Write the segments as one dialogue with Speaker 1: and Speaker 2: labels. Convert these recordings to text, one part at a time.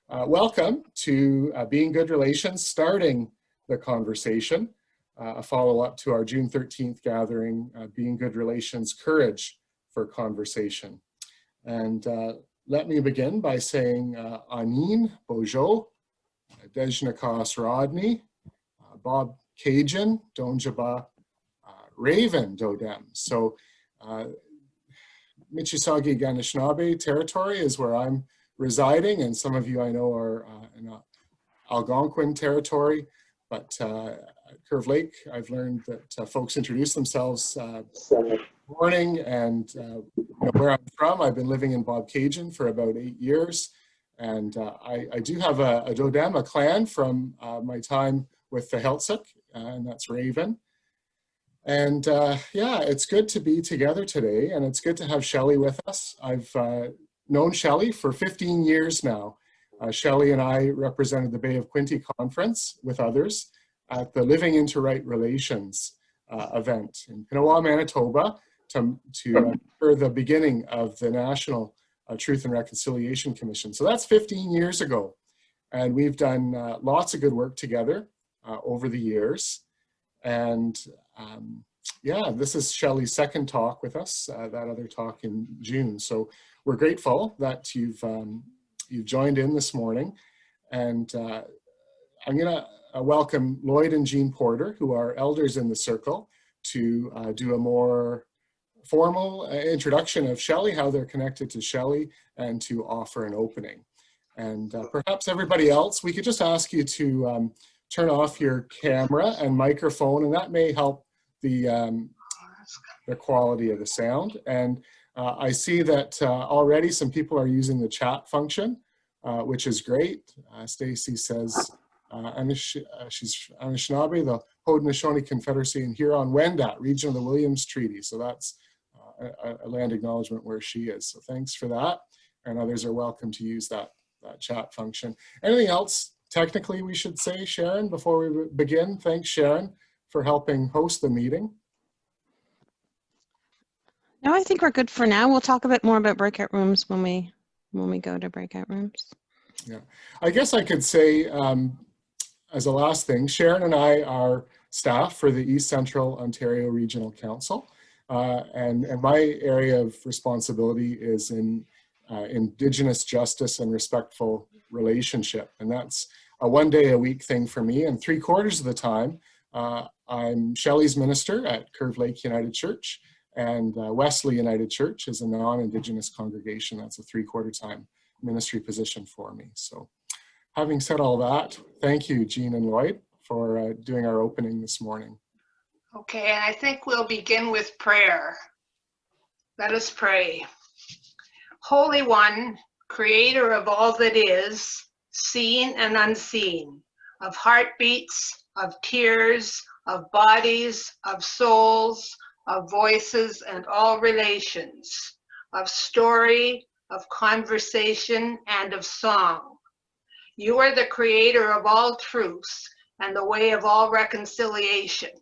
Speaker 1: Welcome to Being Good Relations, starting the conversation, a follow-up to our June 13th gathering, Being Good Relations, Courage for Conversation. And let me begin by saying Anin, Bojo, Dejnakas Rodney, Bob Cajun, Donjaba, Raven Dodem. So Mississauga Anishnaabe territory is where I'm residing, and some of you I know are in Algonquin territory, but Curve Lake, I've learned that folks introduce themselves morning, and where I'm from, I've been living in Bob Cajun for about 8 years, and I do have a Dodem, a clan from my time with the Heiltsuk, and that's Raven. And yeah, it's good to be together today, and it's good to have Shelley with us. I've known Shelley for 15 years now. Shelley and I represented the Bay of Quinte Conference with others at the Living into Right Relations event in Pinawa, Manitoba, to the beginning of the National Truth and Reconciliation Commission. So that's 15 years ago. And we've done lots of good work together over the years. And yeah, this is Shelley's second talk with us, that other talk in June. So we're grateful that you've joined in this morning. And I'm gonna welcome Lloyd and Jean Porter, who are elders in the circle, to do a more formal introduction of Shelley, how they're connected to Shelley, and to offer an opening. And perhaps everybody else, we could just ask you to turn off your camera and microphone, and that may help the quality of the sound. And I see that already some people are using the chat function, which is great. Stacy says she's Anishnaabe, the Haudenosaunee Confederacy in Huron-Wendat, region of the Williams Treaty. So that's a land acknowledgement where she is. So thanks for that. And others are welcome to use that chat function. Anything else technically we should say, Sharon, before we begin? Thanks, Sharon, for helping host the meeting.
Speaker 2: No, I think we're good for now. We'll talk a bit more about breakout rooms when we go to breakout rooms. Yeah,
Speaker 1: I guess I could say as a last thing, Sharon and I are staff for the East Central Ontario Regional Council, and my area of responsibility is in Indigenous justice and respectful relationship, and that's a one-day-a-week thing for me. And 3/4 of the time, I'm Shelley's minister at Curve Lake United Church, and Wesley United Church is a non-Indigenous congregation. That's a 3/4 time ministry position for me. So having said all that, thank you, Jean and Lloyd, for doing our opening this morning.
Speaker 3: Okay, and I think we'll begin with prayer. Let us pray. Holy One, creator of all that is, seen and unseen, of heartbeats, of tears, of bodies, of souls, of voices and all relations, of story, of conversation, and of song. You are the creator of all truths and the way of all reconciliation.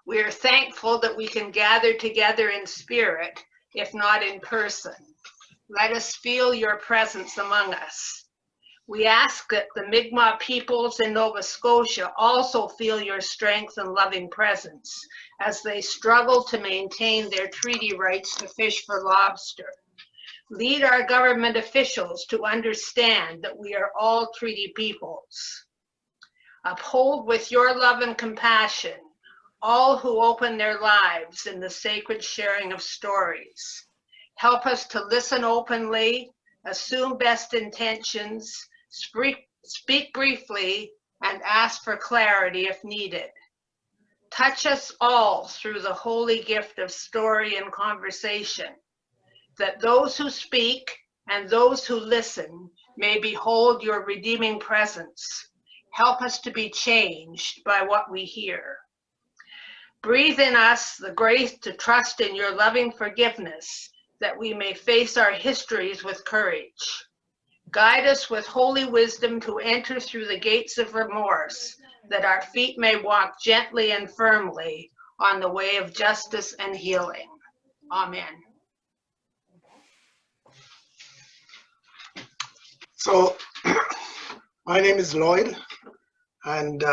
Speaker 3: We are thankful that we can gather together in spirit, if not in person. Let us feel your presence among us. We ask that the Mi'kmaq peoples in Nova Scotia also feel your strength and loving presence as they struggle to maintain their treaty rights to fish for lobster. Lead our government officials to understand that we are all treaty peoples. Uphold with your love and compassion all who open their lives in the sacred sharing of stories. Help us to listen openly, assume best intentions, speak briefly, and ask for clarity if needed. Touch us all through the holy gift of story and conversation, that those who speak and those who listen may behold your redeeming presence. Help us to be changed by what we hear. Breathe in us the grace to trust in your loving forgiveness, that we may face our histories with courage. Guide us with holy wisdom to enter through the gates of remorse, that our feet may walk gently and firmly on the way of justice and healing. Amen.
Speaker 4: So, my name is Lloyd, and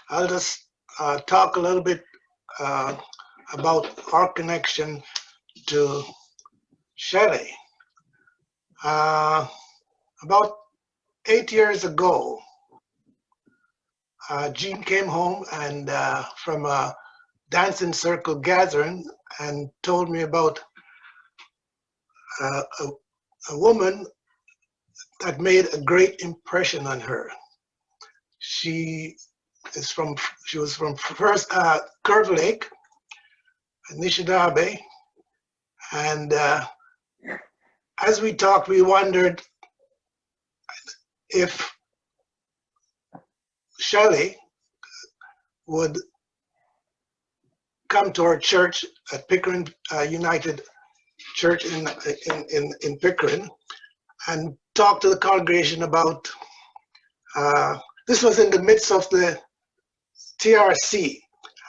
Speaker 4: I'll just talk a little bit about our connection to Shelley. About 8 years ago, Jean came home and from a dancing circle gathering and told me about a woman that made a great impression on her. She was from first Curve Lake, Anishnaabe, and as we talked, we wondered if Shelley would come to our church at Pickering United Church in Pickering and talk to the congregation about, this was in the midst of the TRC,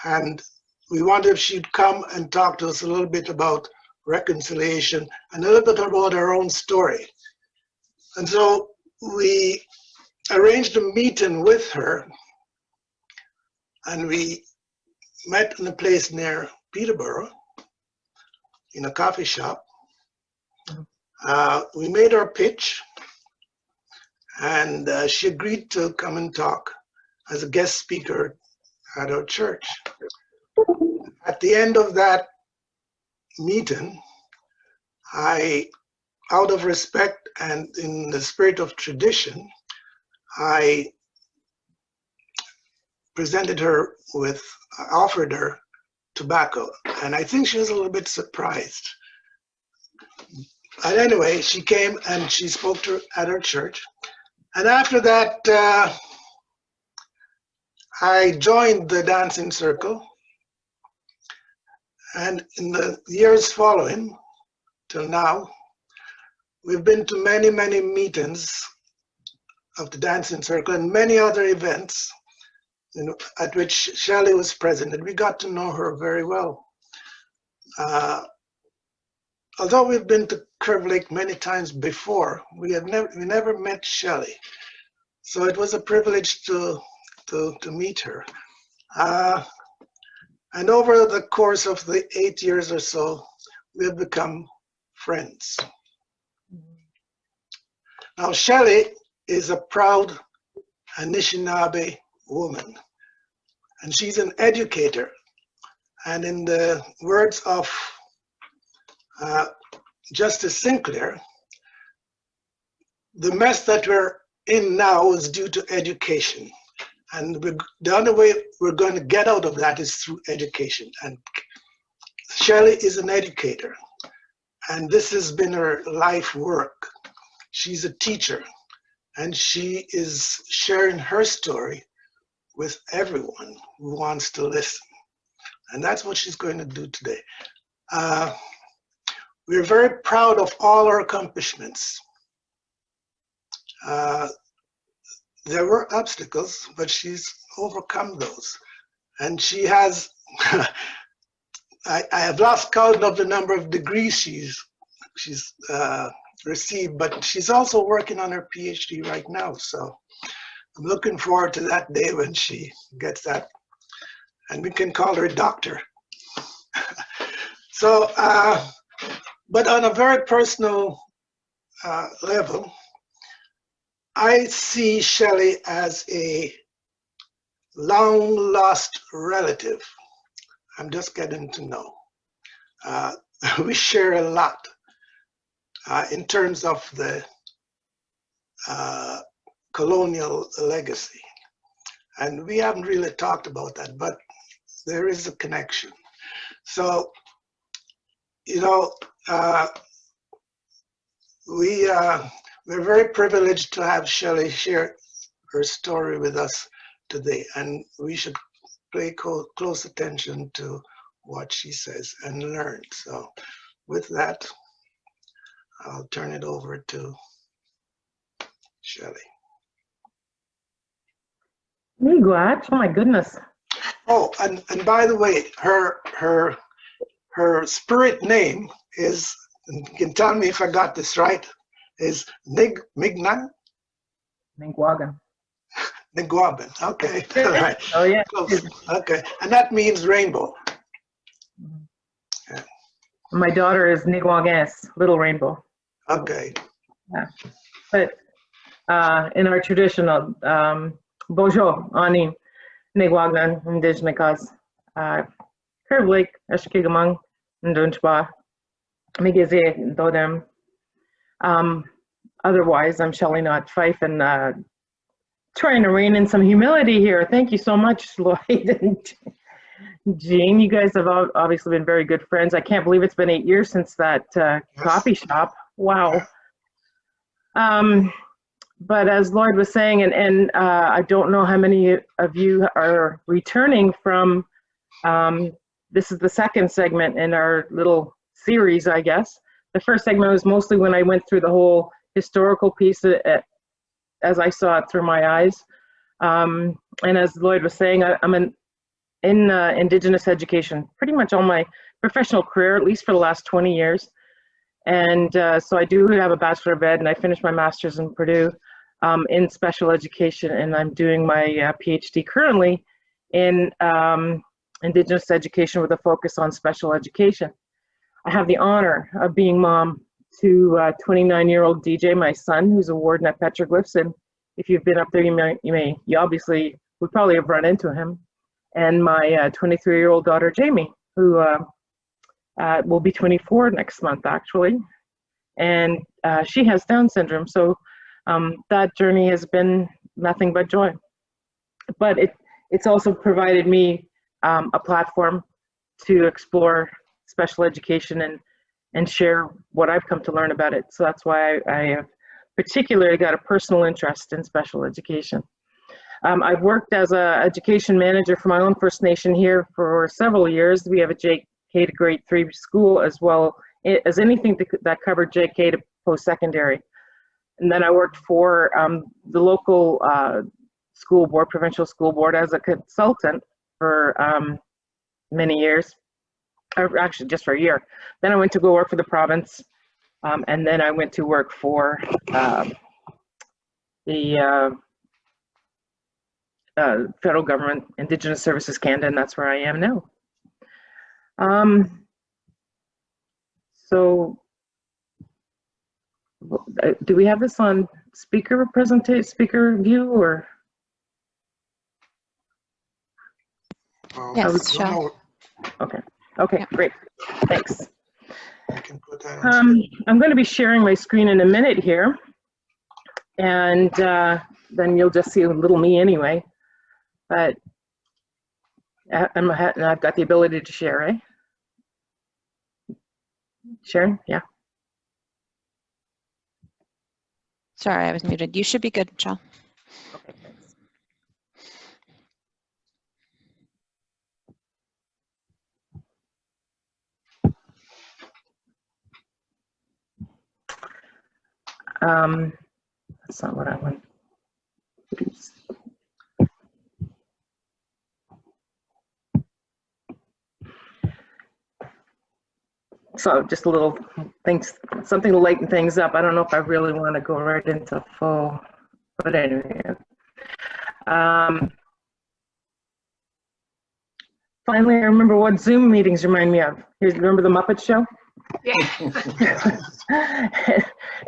Speaker 4: and we wondered if she'd come and talk to us a little bit about reconciliation and a little bit about her own story. And so we arranged a meeting with her, and we met in a place near Peterborough in a coffee shop. We made our pitch, and she agreed to come and talk as a guest speaker at our church. At the end of that meeting, out of respect and in the spirit of tradition, I offered her tobacco, and I think she was a little bit surprised. But anyway, she came and she spoke at her church, and after that, I joined the dancing circle, and in the years following till now, we've been to many, many meetings of the dancing circle and many other events, at which Shelley was present, and we got to know her very well. Although we've been to Curve Lake many times before, we never met Shelley, so it was a privilege to meet her. And over the course of the 8 years or so, we've become friends. Now, Shelley is a proud Anishinaabe woman, and she's an educator. And in the words of Justice Sinclair, the mess that we're in now is due to education. And the only way we're going to get out of that is through education. And Shelley is an educator, and this has been her life work. She's a teacher, and she is sharing her story with everyone who wants to listen. And that's what she's going to do today. We're very proud of all her accomplishments. There were obstacles, but she's overcome those. And she has, I have lost count of the number of degrees she's received, but she's also working on her PhD right now. So I'm looking forward to that day when she gets that, and we can call her doctor. So, but on a very personal level, I see Shelley as a long-lost relative. I'm just getting to know. We share a lot in terms of the colonial legacy. And we haven't really talked about that, but there is a connection. So, you know, we're very privileged to have Shelley share her story with us today, and we should pay close attention to what she says and learn. So with that, I'll turn it over to Shelley.
Speaker 5: Miigwech, oh my goodness.
Speaker 4: Oh, and by the way, her spirit name is, and you can tell me if I got this right, is Mignan?
Speaker 5: Ningwagan.
Speaker 4: Ningwaban. Okay. All right.
Speaker 5: Oh, yeah.
Speaker 4: Close. Okay. And that means rainbow.
Speaker 5: My daughter is Nigwagas, Little Rainbow.
Speaker 4: Okay.
Speaker 5: But in our traditional, Bojo, Ani, Nigwagnan, Indigenous, Curve Lake, Eshikigamang, Ndunchba, Migizi, Dodem. Otherwise, I'm Shelley Knott Fife and trying to rein in some humility here. Thank you so much, Lloyd and Jean. You guys have obviously been very good friends. I can't believe it's been 8 years since that coffee shop. Wow. But as Lloyd was saying, and I don't know how many of you are returning from, this is the second segment in our little series, I guess. The first segment was mostly when I went through the whole historical piece as I saw it through my eyes. And as Lloyd was saying, I'm in Indigenous education pretty much all my professional career, at least for the last 20 years. And so I do have a Bachelor of Ed, and I finished my Master's in Purdue in special education, and I'm doing my PhD currently in Indigenous education with a focus on special education. I have the honor of being mom to 29-year-old DJ, my son, who's a warden at Petroglyphs, and if you've been up there, you obviously would probably have run into him, and my 23-year-old daughter, Jamie, who will be 24 next month, actually, and she has Down syndrome, so that journey has been nothing but joy. But it's also provided me a platform to explore special education and share what I've come to learn about it. So that's why I have particularly got a personal interest in special education. I've worked as an education manager for my own First Nation here for several years. We have a JK to grade 3 school, as well as anything that covered JK to post-secondary. And then I worked for the local school board, provincial school board, as a consultant for many years, or actually just for a year. Then I went to go work for the province, and then I went to work for the federal government, Indigenous Services Canada, and that's where I am now. So do we have this on speaker view, or?
Speaker 2: Yes, sure.
Speaker 5: Okay, great, thanks.
Speaker 4: I can put that on.
Speaker 5: I'm going to be sharing my screen in a minute here, and then you'll just see a little me anyway, but I've got the ability to share, right? Sharon, yeah.
Speaker 2: Sorry, I was muted. You should be good, Michelle.
Speaker 5: Okay, thanks. That's not what I want. Oops. So just a little things, something to lighten things up. I don't know if I really want to go right into full, but anyway. Finally, I remember what Zoom meetings remind me of. Remember the Muppet Show?
Speaker 3: Yeah.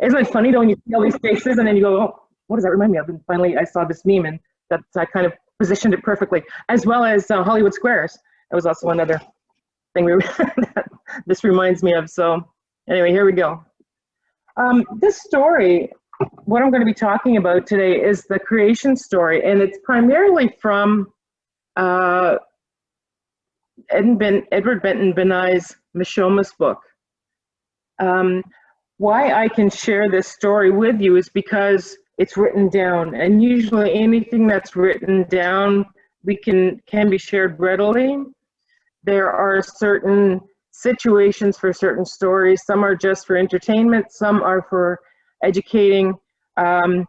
Speaker 5: Isn't it funny though when you see all these faces and then you go, oh, what does that remind me of? And finally I saw this meme, and that I kind of positioned it perfectly, as well as Hollywood Squares. That was also another thing that this reminds me of. So anyway, here we go. This story, what I'm going to be talking about today, is the creation story, and it's primarily from Edward Benton Benai's Mishomis book. Why I can share this story with you is because it's written down, and usually anything that's written down can be shared readily. There are certain situations for certain stories. Some are just for entertainment, some are for educating, and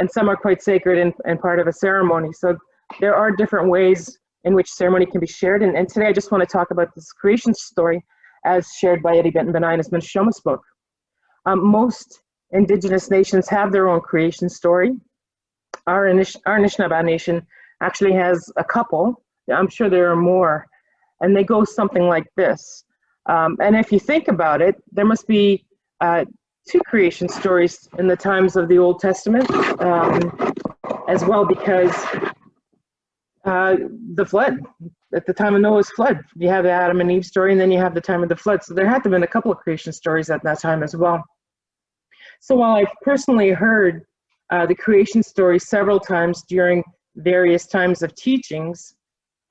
Speaker 5: some are quite sacred and part of a ceremony. So there are different ways in which ceremony can be shared. And today I just want to talk about this creation story as shared by Eddie Benton Benai in his Mishomis book. Most indigenous nations have their own creation story. Our Anishnaabe nation actually has a couple. I'm sure there are more. And they go something like this. And if you think about it, there must be two creation stories in the times of the Old Testament as well, because the flood, at the time of Noah's flood, you have the Adam and Eve story, and then you have the time of the flood. So there had to have been a couple of creation stories at that time as well. So while I've personally heard the creation story several times during various times of teachings,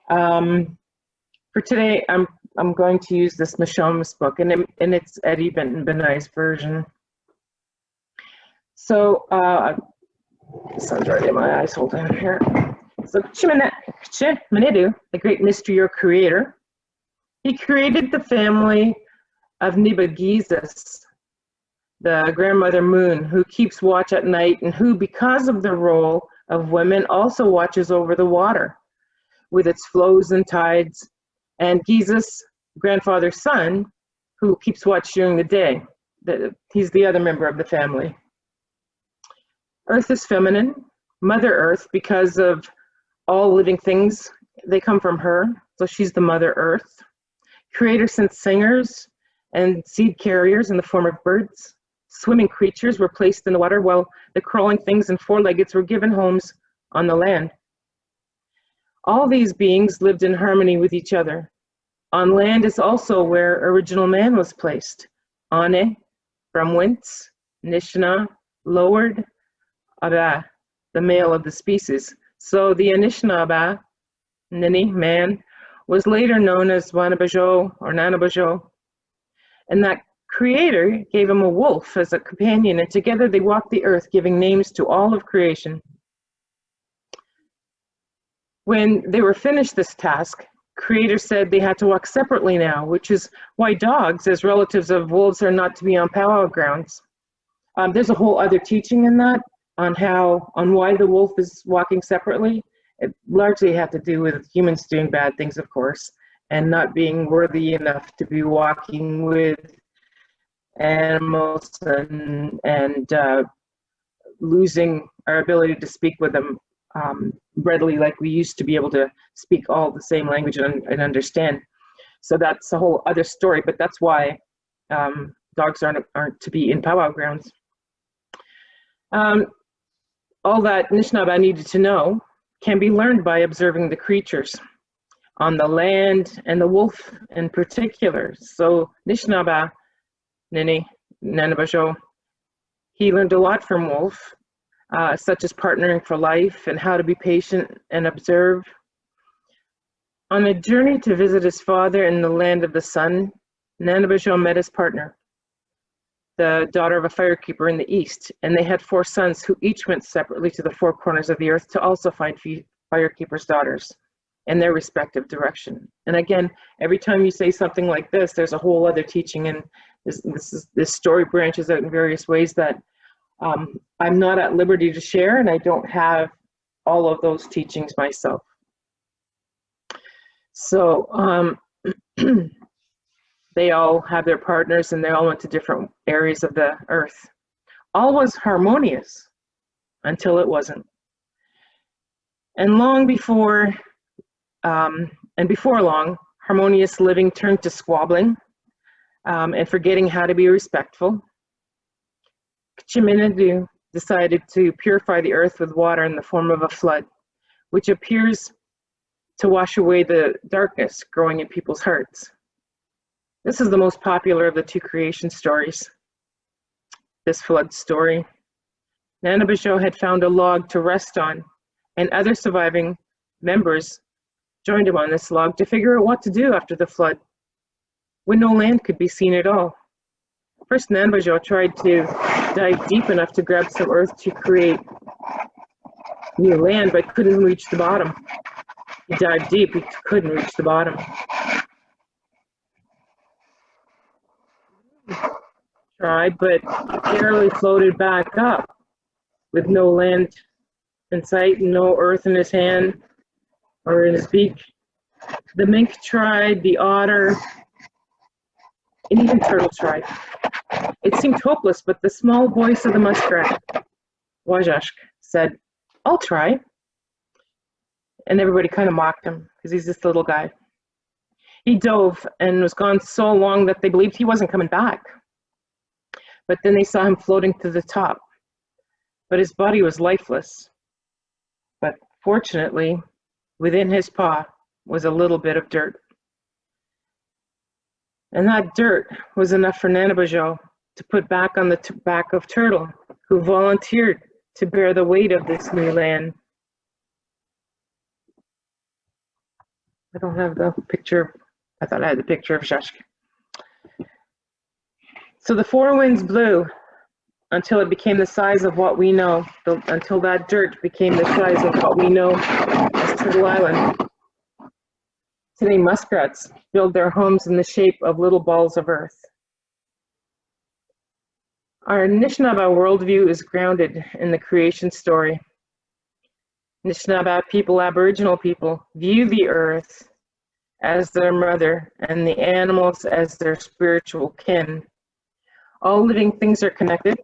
Speaker 5: for today, I'm going to use this Mishomis book, and it's Eddie Benton Benai's version. So, the sun's right in my eyes, hold on here. So, Chimenidu, the great mystery or creator, he created the family of Nibagizis, the grandmother moon, who keeps watch at night and who, because of the role of women, also watches over the water with its flows and tides, and Gizis, grandfather's son, who keeps watch during the day. He's the other member of the family. Earth is feminine, Mother Earth, because of all living things, they come from her, so she's the Mother Earth. Creator sent singers and seed carriers in the form of birds. Swimming creatures were placed in the water, while the crawling things and four-leggeds were given homes on the land. All these beings lived in harmony with each other. On land is also where original man was placed. Ane, from whence, Nishna, lowered, Aba, the male of the species. So the Anishnaabe, Nini, man, was later known as Wanabajo or Nanabajo. And that creator gave him a wolf as a companion, and together they walked the earth, giving names to all of creation. When they were finished this task, Creator said they had to walk separately now, which is why dogs, as relatives of wolves, are not to be on powwow grounds. There's a whole other teaching in that on why the wolf is walking separately. It largely had to do with humans doing bad things, of course, and not being worthy enough to be walking with animals and losing our ability to speak with them readily, like we used to be able to speak all the same language and understand. So that's a whole other story, but that's why dogs aren't to be in powwow grounds. All that Anishnaabe needed to know can be learned by observing the creatures on the land and the wolf in particular. So Anishnaabe, Nini, Nanabajo, he learned a lot from wolf, such as partnering for life and how to be patient and observe. On a journey to visit his father in the land of the sun, Nanabajo met his partner, the daughter of a firekeeper in the east, and they had 4 sons who each went separately to the 4 corners of the earth to also find firekeepers' daughters in their respective direction. And again, every time you say something like this, there's a whole other teaching, and this story branches out in various ways that I'm not at liberty to share, and I don't have all of those teachings myself. So they all have their partners, and they all went to different areas of the earth. All was harmonious until it wasn't. And long before, before long, harmonious living turned to squabbling and forgetting how to be respectful. Chimenidu decided to purify the earth with water in the form of a flood, which appears to wash away the darkness growing in people's hearts. This is the most popular of the 2 creation stories, this flood story. Nanabajo had found a log to rest on, and other surviving members joined him on this log to figure out what to do after the flood, when no land could be seen at all. First, Nanabajo tried to dive deep enough to grab some earth to create new land, but couldn't reach the bottom. He dived deep, he couldn't reach the bottom. Tried, but barely floated back up with no land in sight and no earth in his hand or in his beak. The mink tried, the otter, and even turtle tried. It seemed hopeless, but the small voice of the muskrat, Wajashk, said, "I'll try." And everybody kind of mocked him because he's this little guy. He dove and was gone so long that they believed he wasn't coming back. But then they saw him floating to the top. But his body was lifeless. But fortunately, within his paw was a little bit of dirt. And that dirt was enough for Nanabajo to put back on the back of Turtle, who volunteered to bear the weight of this new land. I don't have the picture. I thought I had the picture of Shashk. So the four winds blew until it became the size of what we know, until that dirt became the size of what we know as Turtle Island. Today, muskrats build their homes in the shape of little balls of earth. Our Anishnaabe worldview is grounded in the creation story. Anishnaabe people, Aboriginal people, view the earth as their mother and the animals as their spiritual kin. All living things are connected,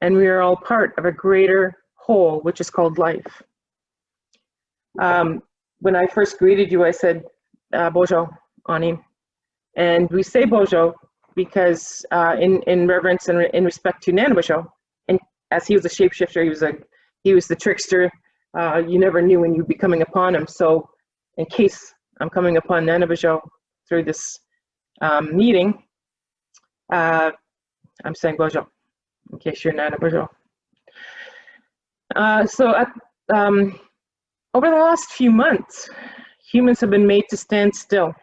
Speaker 5: and we are all part of a greater whole, which is called life. When I first greeted you, I said, Bojo, Ani. And we say Bojo because in reverence and in respect to Nanabajo, and as he was a shapeshifter, he was the trickster. You never knew when you'd be coming upon him. So in case I'm coming upon Nanabajo through this meeting, I'm saying Bojo, in case you're Nanabajo. Over the last few months, humans have been made to stand still,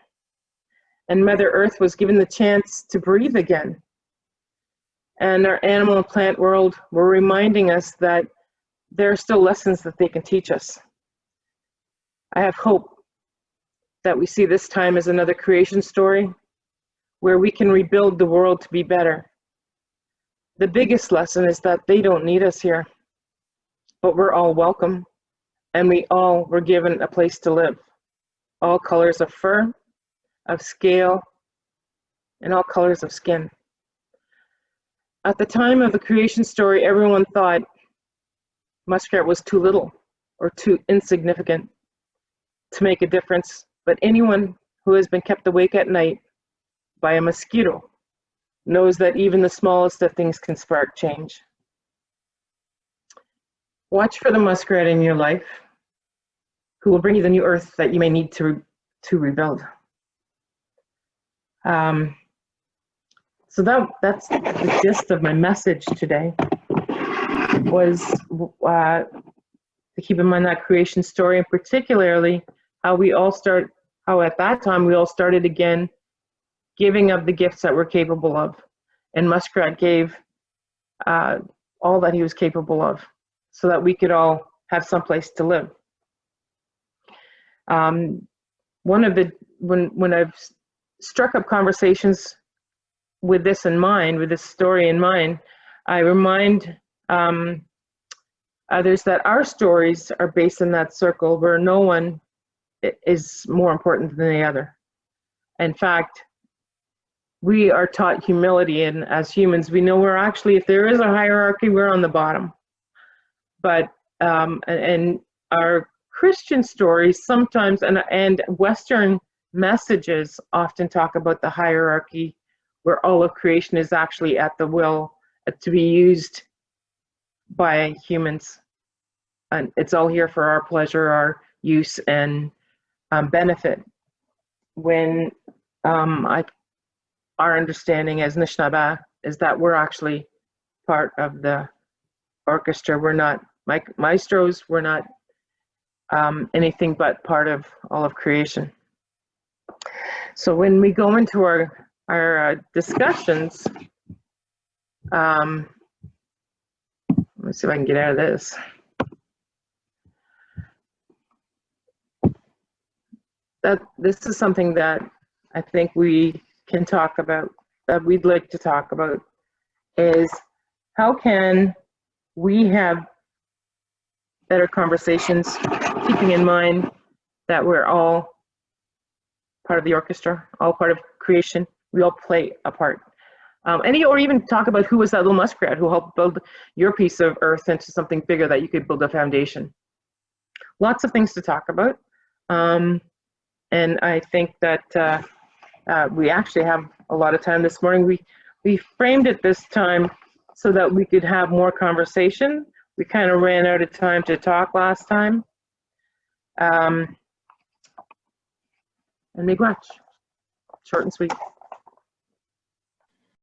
Speaker 5: and Mother Earth was given the chance to breathe again. And our animal and plant world were reminding us that there are still lessons that they can teach us. I have hope that we see this time as another creation story where we can rebuild the world to be better. The biggest lesson is that they don't need us here, but we're all welcome, and we all were given a place to live. All colors of fur, of scale, and all colors of skin. At the time of the creation story, everyone thought muskrat was too little or too insignificant to make a difference, but anyone who has been kept awake at night by a mosquito knows that even the smallest of things can spark change. Watch for the muskrat in your life, who will bring you the new earth that you may need to rebuild. So that's the gist of my message today, was to keep in mind that creation story, and particularly how at that time we all started again giving of the gifts that we're capable of. And Muskrat gave all that he was capable of so that we could all have someplace to live. When I've struck up conversations with this in mind, with this story in mind, I remind others that our stories are based in that circle where no one is more important than the other. In fact, we are taught humility, and as humans, we know we're actually, if there is a hierarchy, we're on the bottom. But, and our Christian stories sometimes, and Western messages often talk about the hierarchy where all of creation is actually at the will to be used by humans. And it's all here for our pleasure, our use, and benefit. When our understanding as Anishnaabe is that we're actually part of the orchestra. We're not maestros, we're not anything but part of all of creation. So when we go into our discussions, let me see if I can get out of this. This is something that I think we can talk about, that we'd like to talk about, is how can we have better conversations, keeping in mind that we're all part of the orchestra, all part of creation. We all play a part. Or even talk about who was that little muskrat who helped build your piece of earth into something bigger that you could build a foundation. Lots of things to talk about. And I think that we actually have a lot of time this morning. We framed it this time so that we could have more conversation. We kind of ran out of time to talk last time. And miigwech. Short and sweet.